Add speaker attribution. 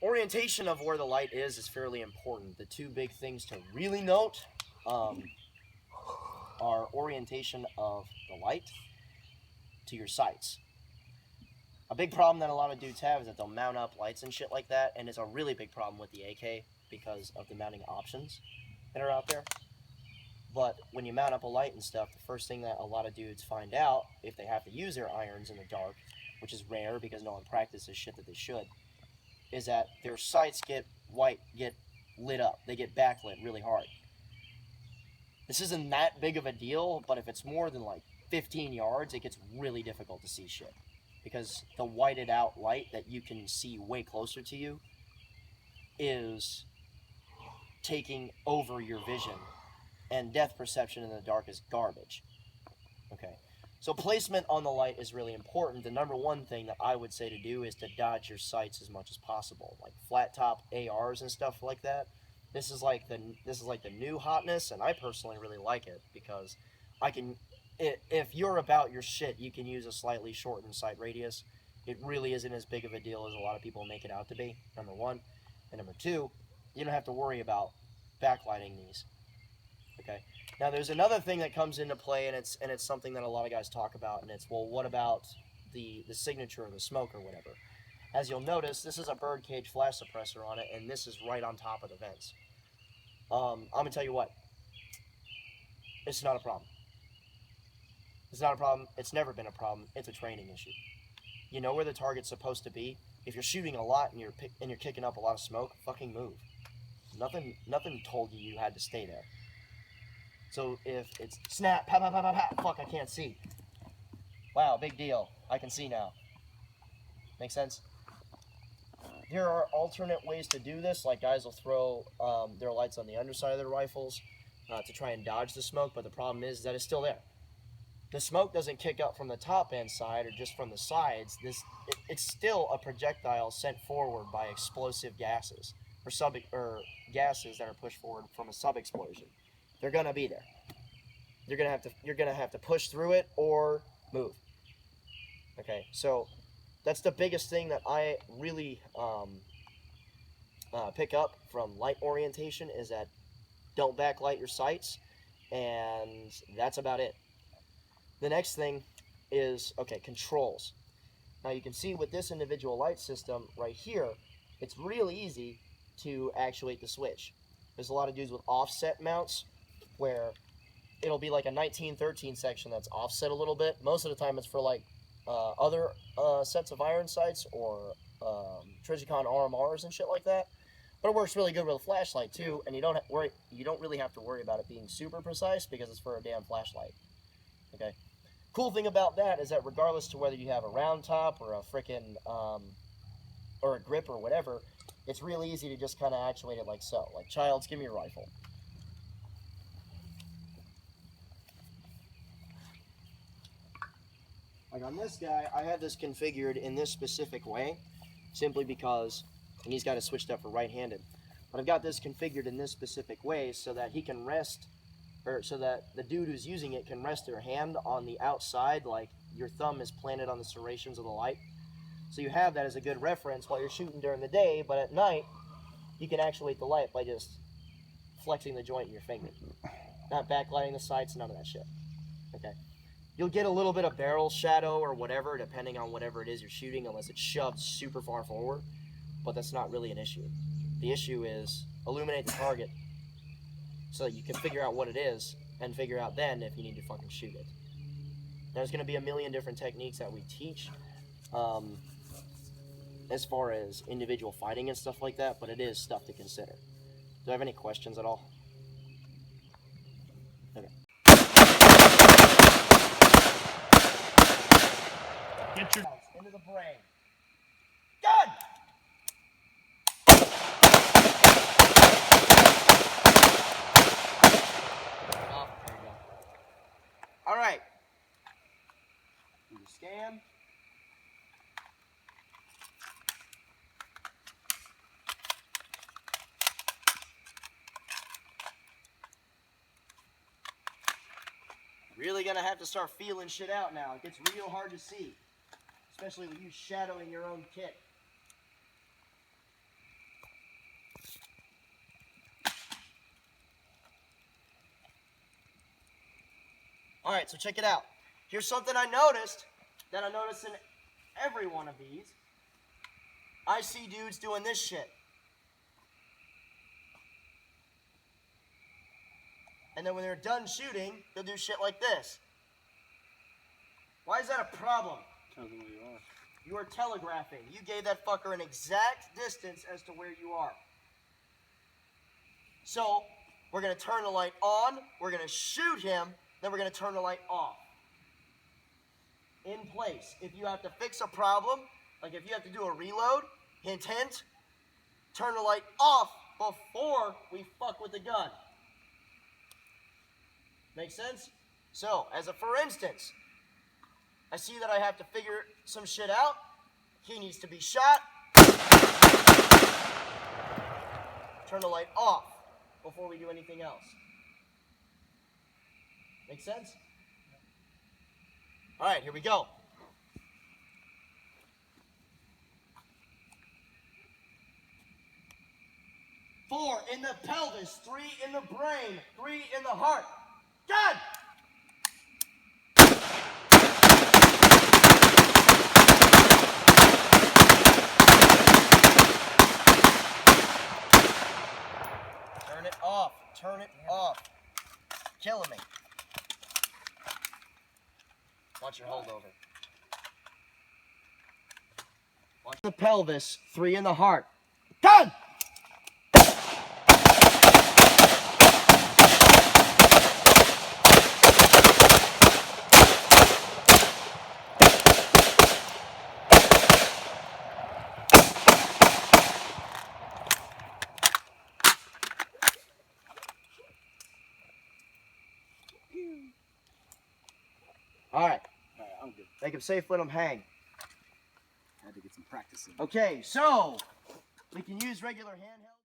Speaker 1: orientation of where the light is fairly important. The two big things to really note are orientation of the light to your sights. A big problem that a lot of dudes have is that they'll mount up lights and shit like that, and it's a really big problem with the AK because of the mounting options that are out there. But when you mount up a light and stuff, the first thing that a lot of dudes find out, if they have to use their irons in the dark, which is rare because no one practices shit that they should, is that their sights get lit up. They get backlit really hard. This isn't that big of a deal, but if it's more than like 15 yards, it gets really difficult to see shit. Because the whited out light that you can see way closer to you is taking over your vision, and depth perception in the dark is garbage. Okay, so placement on the light is really important. The number one thing that I would say to do is to dodge your sights as much as possible, like flat top ARs and stuff like that. This is like the new hotness, and I personally really like it because if you're about your shit, you can use a slightly shortened sight radius. It really isn't as big of a deal as a lot of people make it out to be, number one. And number two, you don't have to worry about backlighting these. Okay. Now there's another thing that comes into play, and it's something that a lot of guys talk about, and it's, well, what about the signature of the smoke or whatever? As you'll notice, this is a birdcage flash suppressor on it, and this is right on top of the vents. I'm gonna tell you what, it's not a problem. It's not a problem. It's never been a problem. It's a training issue. You know where the target's supposed to be. If you're shooting a lot and you're kicking up a lot of smoke, fucking move. Nothing told you had to stay there. So if it's snap, pop, pop, pop, pop, pop, fuck, I can't see. Wow, big deal. I can see now. Make sense? There are alternate ways to do this. Like guys will throw their lights on the underside of their rifles to try and dodge the smoke, but the problem is that it's still there. The smoke doesn't kick up from the top end side or just from the sides. It's still a projectile sent forward by explosive gases or gases that are pushed forward from a sub explosion. They're gonna be there. You're gonna have to push through it or move. Okay, so that's the biggest thing that I really pick up from light orientation is that don't backlight your sights, and that's about it. The next thing is, okay, controls. Now you can see with this individual light system right here, it's really easy to actuate the switch. There's a lot of dudes with offset mounts where it'll be like a 1913 section that's offset a little bit. Most of the time it's for like other sets of iron sights or Trijicon RMRs and shit like that. But it works really good with a flashlight too, and you don't really have to worry about it being super precise because it's for a damn flashlight. Okay. Cool thing about that is that regardless to whether you have a round top or a frickin' or a grip or whatever, it's real easy to just kind of actuate it like so. Like, Childs, give me your rifle. Like on this guy, I have this configured in this specific way, simply because, and he's got it switched up for right-handed, but I've got this configured in this specific way so that he can rest, or so that the dude who's using it can rest their hand on the outside, like your thumb is planted on the serrations of the light. So you have that as a good reference while you're shooting during the day, but at night, you can actuate the light by just flexing the joint in your finger. Not backlighting the sights, none of that shit. Okay. You'll get a little bit of barrel shadow or whatever, depending on whatever it is you're shooting, unless it's shoved super far forward, but that's not really an issue. The issue is illuminate the target so that you can figure out what it is and figure out then if you need to fucking shoot it. There's going to be a million different techniques that we teach as far as individual fighting and stuff like that, but it is stuff to consider. Do I have any questions at all? Okay. Get your into the brain. Good! Oh, there you go. All right. Do the scan. Really gonna have to start feeling shit out now. It gets real hard to see, especially with you shadowing your own kit. All right, so check it out. Here's something I noticed that I noticed in every one of these. I see dudes doing this shit. And then when they're done shooting, they'll do shit like this. Why is that a problem?
Speaker 2: Tells them where you are.
Speaker 1: You are telegraphing. You gave that fucker an exact distance as to where you are. So, we're going to turn the light on, we're going to shoot him, then we're going to turn the light off. In place. If you have to fix a problem, like if you have to do a reload, hint, hint, turn the light off before we fuck with the gun. Make sense? So, as a for instance, I see that I have to figure some shit out. He needs to be shot. Turn the light off before we do anything else. Make sense? All right, here we go. 4 in the pelvis, 3 in the brain, 3 in the heart. God! Turn it off. Turn it off. Killing me. Watch your holdover. Watch the pelvis, 3 in the heart. God! All right.
Speaker 2: I'm good.
Speaker 1: Make him safe, let him hang.
Speaker 2: I had to get some practice in.
Speaker 1: Okay, so we can use regular handheld.